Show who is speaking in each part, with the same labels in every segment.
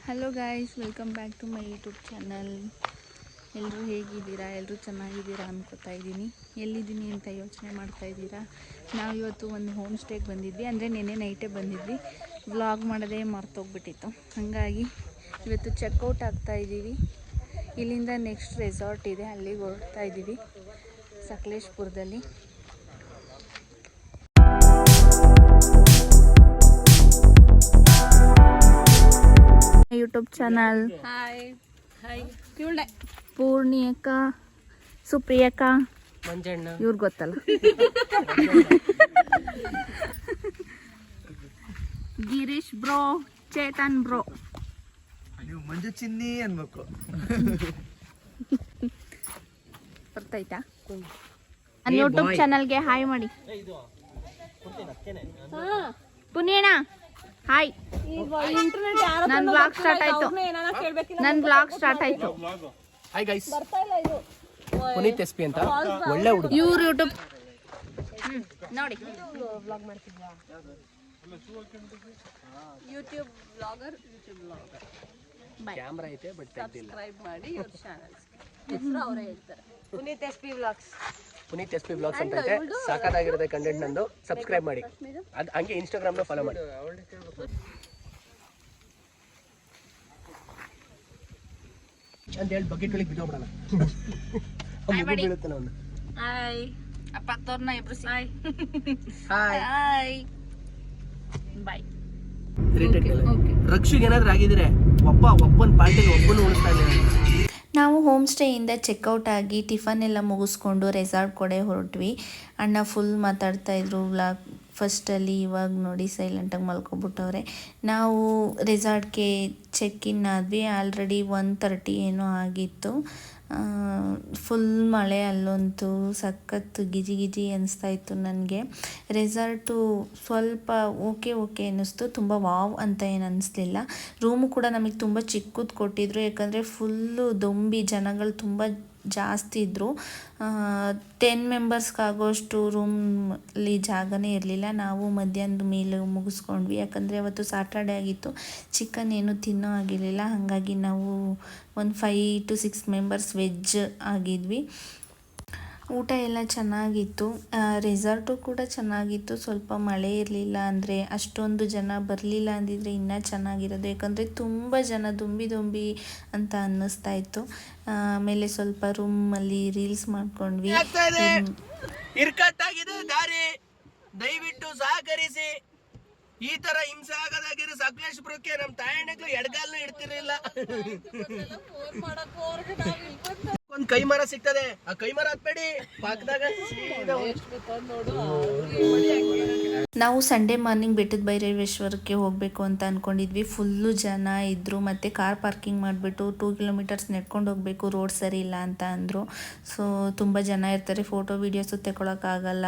Speaker 1: Hello guys, welcome back to my YouTube channel. ಎಲ್ಲರೂ ಹೇಗಿದ್ದೀರಾ? ಎಲ್ಲರೂ ಚೆನ್ನಾಗಿದ್ದೀರಾ ಅನ್ಕೋತಾ ಇದ್ದೀನಿ. ಎಲ್ಲಿದ್ದೀನಿ ಅಂತ ಯೋಚನೆ ಮಾಡ್ತಾ ಇದ್ದೀರಾ? ನಾವು ಇವತ್ತು ಒಂದು ಹೋಮ್ ಸ್ಟೇಗೆ ಬಂದಿದ್ವಿ, ಅಂದರೆ ನೆನ್ನೆ ನೈಟೇ ಬಂದಿದ್ವಿ. ವ್ಲಾಗ್ ಮಾಡೋದೇ ಮರ್ತೋಗ್ಬಿಟ್ಟಿತ್ತು. ಹಾಗಾಗಿ ಇವತ್ತು ಚೆಕ್ಔಟ್ ಆಗ್ತಾ ಇದ್ದೀವಿ. ಇಲ್ಲಿಂದ ನೆಕ್ಸ್ಟ್ ರೆಸಾರ್ಟ್ ಇದೆ, ಅಲ್ಲಿಗೆ ಹೊರಡ್ತಾ ಇದ್ದೀವಿ, ಸಕಲೇಶ್ಪುರದಲ್ಲಿ. YouTube channel.
Speaker 2: ಹಾಯ್
Speaker 1: ಪೂರ್ಣಿ ಅಕ್ಕ, ಸುಪ್ರಿಯಕ್ಕ,
Speaker 2: ಮಂಜಣ್ಣ,
Speaker 1: ಇವ್ರು ಗೊತ್ತಲ್ಲ. Girish bro, Chetan bro.
Speaker 3: ನೀವು ಮಂಜು ಚಿನ್ನಿ ಅನ್ಬೇಕು.
Speaker 1: ಬರ್ತಾಯ್ತಾ? ನನ್ನ ಯೂಟ್ಯೂಬ್ ಚಾನಲ್ಗೆ ಹಾಯ್ ಮಾಡಿ. ಪುಣ್ಯಣ್ಣ ಹಾಯ್. ನನ್ನ ಬ್ಲಾಗ್ ಸ್ಟಾರ್ಟ್ ಆಯ್ತು.
Speaker 2: Hi guys, Puneeth S P ಅಂತ ಒಳ್ಳೆ ಹುಡುಗ.
Speaker 1: ಇವ್ರು ಯೂಟ್ಯೂಬ್ ನೋಡಿ,
Speaker 4: ಯೂಟ್ಯೂಬ್ ಬ್ಲಾಗರ್.
Speaker 2: ಕ್ಯಾಮ್ರಾ ಐತೆ ಬಟ್
Speaker 4: ಸಬ್ಸ್ಕ್ರೈಬ್ ಮಾಡಿ ಇವ್ರ ಚಾನಲ್ ಹೆಸರು ಅವರೇ ಹೇಳ್ತಾರೆ, Puneeth S P vlogs.
Speaker 2: Puneeth S P vlogs ಅಂತ ಐತೆ. ಸಾಕಾಗಿರುತ್ತೆ ಕಂಟೆಂಟ್ ನಂದು. ಸಬ್ಸ್ಕ್ರೈಬ್ ಮಾಡಿ. ಅದು ಹಂಗೆ ಇನ್ಸ್ಟಾಗ್ರಾಮ್ ನ ಫಾಲೋ ಮಾಡಿ ಅಂತ ಹೇಳಿ ಬಕೆಟ್ ಒಳಗೆ ಬಿದ್ದೋಗ್ಬಿಡೋಣ. ಬೀಳುತ್ತೆ ನಾವು.
Speaker 4: ಹಾಯ್
Speaker 1: ಅಪ್ಪ ತೋರ್ನ ಇಬ್ರು
Speaker 4: ಹಾಯ್
Speaker 1: ಹಾಯ್ ಬಾಯ್.
Speaker 2: ರಕ್ಷಿಗೆ ಏನಾದ್ರೂ ಆಗಿದ್ರೆ ಒಬ್ಬನ ಪಾರ್ಟಿಗೆ ಒಬ್ಬನು ಉಳಿಸ್ತಾ ಇಲ್ಲ.
Speaker 5: ನಾವು ಹೋಮ್ ಸ್ಟೇಯಿಂದ ಚೆಕ್ಔಟ್ ಆಗಿ ಟಿಫನ್ ಎಲ್ಲ ಮುಗಿಸ್ಕೊಂಡು ರೆಸಾರ್ಟ್ ಕಡೆ ಹೊರಟ್ವಿ. ಅಣ್ಣ ಫುಲ್ ಮಾತಾಡ್ತಾಯಿದ್ರು ವ್ಲಾಗ್ ಫಸ್ಟಲ್ಲಿ. ಇವಾಗ ನೋಡಿ ಸೈಲೆಂಟಾಗಿ ಮಲ್ಕೊಬಿಟ್ಟವ್ರೆ. ನಾವು ರೆಸಾರ್ಟ್ಗೆ ಚೆಕ್ ಇನ್ ಆದ್ವಿ. ಆಲ್ರೆಡಿ 1:30 ಏನೋ ಆಗಿತ್ತು. ಫುಲ್ ಮಳೆ, ಅಲ್ಲಂತೂ ಸಖತ್ತು ಗಿಜಿ ಗಿಜಿ ಅನಿಸ್ತಾಯಿತ್ತು ನನಗೆ. ರೆಸಾರ್ಟು ಸ್ವಲ್ಪ ಓಕೆ ಅನ್ನಿಸ್ತು, ತುಂಬ ವಾವ್ ಅಂತ ಏನು ಅನ್ನಿಸ್ಲಿಲ್ಲ. ರೂಮು ಕೂಡ ನಮಗೆ ತುಂಬ ಚಿಕ್ಕದು ಕೊಟ್ಟಿದ್ರು, ಯಾಕಂದರೆ ಫುಲ್ಲು ದೊಂಬಿ ಜನಗಳು ತುಂಬ ಜಾಸ್ತಿ ಇದ್ದರು. 10 ಮೆಂಬರ್ಸ್ಗಾಗೋಷ್ಟು ರೂಮಲ್ಲಿ ಜಾಗನೇ ಇರಲಿಲ್ಲ. ನಾವು ಮಧ್ಯಾಹ್ನದ ಮೀಲ್ ಮುಗಿಸ್ಕೊಂಡ್ವಿ, ಯಾಕಂದರೆ ಅವತ್ತು ಸಾಟರ್ಡೆ ಆಗಿತ್ತು. ಚಿಕನ್ ಏನು ತಿನ್ನೋ ಆಗಿರಲಿಲ್ಲ. ಹಾಗಾಗಿ ನಾವು ಒಂದು 5 to 6 ಮೆಂಬರ್ಸ್ ವೆಜ್ ಆಗಿದ್ವಿ. ಊಟ ಎಲ್ಲ ಚೆನ್ನಾಗಿತ್ತು. ರೆಸಾರ್ಟು ಕೂಡ ಚೆನ್ನಾಗಿತ್ತು. ಸ್ವಲ್ಪ ಮಳೆ ಇರಲಿಲ್ಲ, ಅಂದರೆ ಅಷ್ಟೊಂದು ಜನ ಬರಲಿಲ್ಲ ಅಂದಿದ್ರೆ ಇನ್ನೂ ಚೆನ್ನಾಗಿರೋದು, ಯಾಕಂದರೆ ತುಂಬ ಜನ ದೊಂಬಿ ಅಂತ ಅನ್ನಿಸ್ತಾ ಇತ್ತು. ಆಮೇಲೆ ಸ್ವಲ್ಪ ರೂಮಲ್ಲಿ ರೀಲ್ಸ್ ಮಾಡ್ಕೊಂಡ್ವಿ.
Speaker 2: ಇರ್ಕಟ್ಟಾಗಿದೆ ದಾರಿ, ದಯವಿಟ್ಟು ಸಹಕರಿಸಿ. ಈ ತರ ಹಿಂಸೆ ಆಗೋದಾಗಿರೋ ಸಕಲೇಶ್ಪುರಕ್ಕೆ ನಮ್ಮ ತಾಯಣ್ಣಗಳು ಎಡಗಾಲ್ನು ಇಡ್ತಿರ್ಲಿಲ್ಲ. ಒಂದ್ ಕೈ ಮರ ಸಿಗ್ತದೆ, ಆ ಕೈ ಮರ ಹತ್ಬೇಡಿ ಪಾಕದಾಗ.
Speaker 5: ನಾವು ಸಂಡೇ ಮಾರ್ನಿಂಗ್ ಬೆಟ್ಟದ ಭೈರವೇಶ್ವರಕ್ಕೆ ಹೋಗಬೇಕು ಅಂತ ಅಂದ್ಕೊಂಡಿದ್ವಿ. ಫುಲ್ಲು ಜನ ಇದ್ದರು, ಮತ್ತು ಕಾರ್ ಪಾರ್ಕಿಂಗ್ ಮಾಡಿಬಿಟ್ಟು 2 ಕಿಲೋಮೀಟರ್ಸ್ ನಡ್ಕೊಂಡು ಹೋಗಬೇಕು, ರೋಡ್ ಸರಿ ಇಲ್ಲ ಅಂತ ಅಂದರು. ಸೊ ತುಂಬ ಜನ ಇರ್ತಾರೆ, ಫೋಟೋ ವೀಡಿಯೋಸು ತಗೊಳಕ್ಕಾಗಲ್ಲ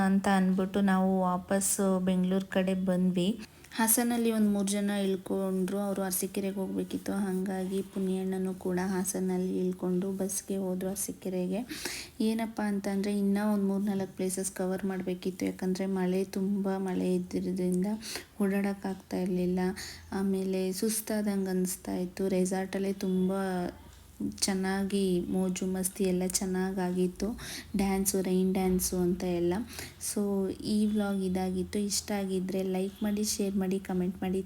Speaker 5: ಅಂತ ಅಂದ್ಬಿಟ್ಟು ನಾವು ವಾಪಸ್ಸು ಬೆಂಗಳೂರು ಕಡೆ ಬಂದ್ವಿ. ಹಾಸನಲ್ಲಿ ಒಂದು 3 ಜನ ಇಳ್ಕೊಂಡ್ರು. ಅವರು ಅರಸೀಕೆರೆಗೆ ಹೋಗಬೇಕಿತ್ತು. ಹಾಗಾಗಿ ಪುಣ್ಯಣ್ಣನೂ ಕೂಡ ಹಾಸನಲ್ಲಿ ಇಳ್ಕೊಂಡು ಬಸ್ಗೆ ಹೋದರು ಅರಸೀಕೆರೆಗೆ. ಏನಪ್ಪ ಅಂತಂದರೆ ಇನ್ನೂ ಒಂದು 3-4 ಪ್ಲೇಸಸ್ ಕವರ್ ಮಾಡಬೇಕಿತ್ತು, ಯಾಕಂದರೆ ತುಂಬ ಮಳೆ ಇದ್ದಿರೋದ್ರಿಂದ ಓಡಾಡೋಕ್ಕಾಗ್ತಾ ಇರಲಿಲ್ಲ. ಆಮೇಲೆ ಸುಸ್ತಾದಂಗೆ ಅನ್ನಿಸ್ತಾ ಇತ್ತು. ರೆಸಾರ್ಟಲ್ಲೇ ತುಂಬ ಚೆನ್ನಾಗಿ ಮೋಜು ಮಸ್ತಿ ಎಲ್ಲ ಚೆನ್ನಾಗಾಗಿತ್ತು. ರೈನ್ ಡ್ಯಾನ್ಸು ಅಂತ ಎಲ್ಲ. ಸೊ ಈ ವ್ಲಾಗ್ ಇದಾಗಿತ್ತು. ಇಷ್ಟ ಆಗಿದ್ದರೆ ಲೈಕ್ ಮಾಡಿ, ಶೇರ್ ಮಾಡಿ, ಕಮೆಂಟ್ ಮಾಡಿ.